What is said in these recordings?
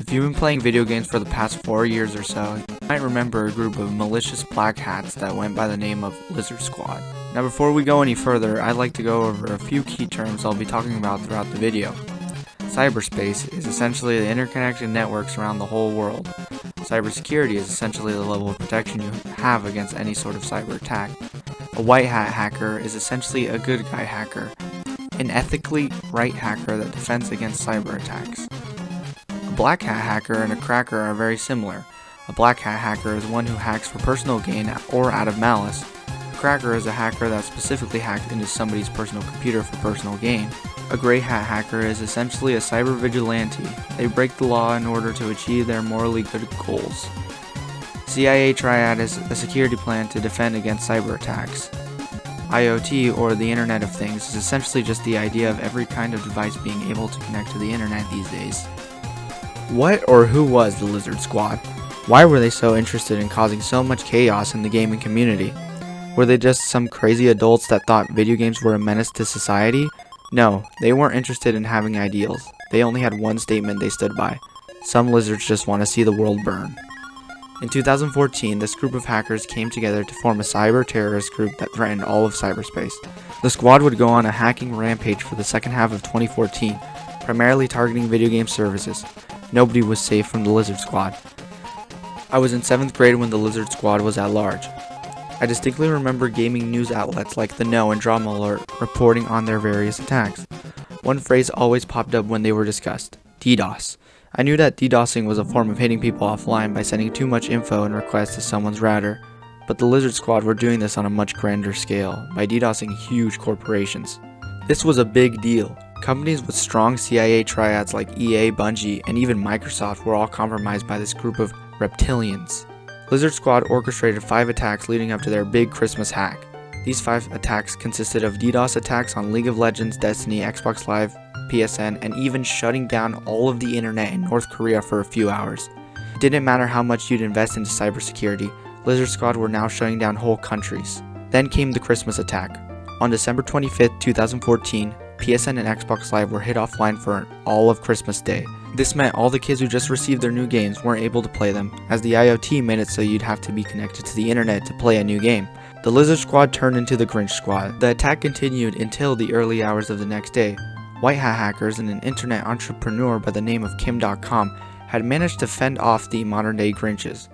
If you've been playing video games for the past 4 years or so, you might remember a group of malicious black hats that went by the name of Lizard Squad. Now before we go any further, I'd like to go over a few key terms I'll be talking about throughout the video. Cyberspace is essentially the interconnected networks around the whole world. Cybersecurity is essentially the level of protection you have against any sort of cyber attack. A white hat hacker is essentially a good guy hacker, an ethically right hacker that defends against cyber attacks. A black hat hacker and a cracker are very similar. A black hat hacker is one who hacks for personal gain or out of malice. A cracker is a hacker that specifically hacked into somebody's personal computer for personal gain. A gray hat hacker is essentially a cyber vigilante. They break the law in order to achieve their morally good goals. CIA Triad is a security plan to defend against cyber attacks. IoT, or the Internet of Things, is essentially just the idea of every kind of device being able to connect to the internet these days. What or who was the Lizard Squad? Why were they so interested in causing so much chaos in the gaming community? Were they just some crazy adults that thought video games were a menace to society? No, they weren't interested in having ideals. They only had one statement they stood by. Some lizards just want to see the world burn. In 2014, this group of hackers came together to form a cyber terrorist group that threatened all of cyberspace. The squad would go on a hacking rampage for the second half of 2014, primarily targeting video game services. Nobody was safe from the Lizard Squad. I was in 7th grade when the Lizard Squad was at large. I distinctly remember gaming news outlets like The Know and Drama Alert reporting on their various attacks. One phrase always popped up when they were discussed: DDoS. I knew that DDoSing was a form of hitting people offline by sending too much info and requests to someone's router, but the Lizard Squad were doing this on a much grander scale by DDoSing huge corporations. This was a big deal. Companies with strong CIA triads like EA, Bungie, and even Microsoft were all compromised by this group of reptilians. Lizard Squad orchestrated 5 attacks leading up to their big Christmas hack. These 5 attacks consisted of DDoS attacks on League of Legends, Destiny, Xbox Live, PSN, and even shutting down all of the internet in North Korea for a few hours. It didn't matter how much you'd invest into cybersecurity, Lizard Squad were now shutting down whole countries. Then came the Christmas attack. On December 25th, 2014, PSN and Xbox Live were hit offline for all of Christmas Day. This meant all the kids who just received their new games weren't able to play them, as the IoT made it so you'd have to be connected to the internet to play a new game. The Lizard Squad turned into the Grinch Squad. The attack continued until the early hours of the next day. White hat hackers and an internet entrepreneur by the name of Kim.com had managed to fend off the modern-day Grinches.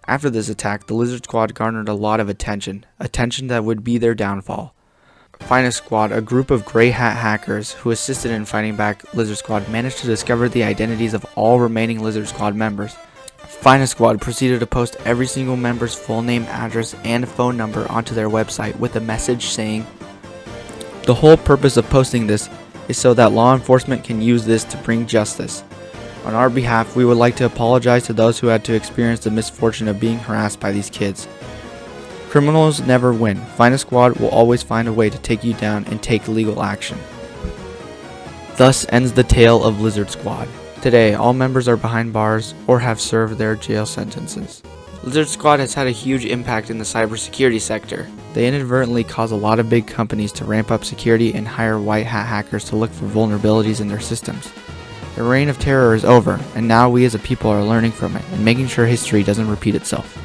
After this attack, the Lizard Squad garnered a lot of attention that would be their downfall. Finest Squad, a group of gray hat hackers who assisted in fighting back Lizard Squad, managed to discover the identities of all remaining Lizard Squad members. Finest Squad proceeded to post every single member's full name, address, and phone number onto their website with a message saying, "The whole purpose of posting this is so that law enforcement can use this to bring justice. On our behalf, we would like to apologize to those who had to experience the misfortune of being harassed by these kids. Criminals never win. Finest Squad will always find a way to take you down and take legal action." Thus ends the tale of Lizard Squad. Today, all members are behind bars or have served their jail sentences. Lizard Squad has had a huge impact in the cybersecurity sector. They inadvertently cause a lot of big companies to ramp up security and hire white hat hackers to look for vulnerabilities in their systems. The reign of terror is over, and now we as a people are learning from it and making sure history doesn't repeat itself.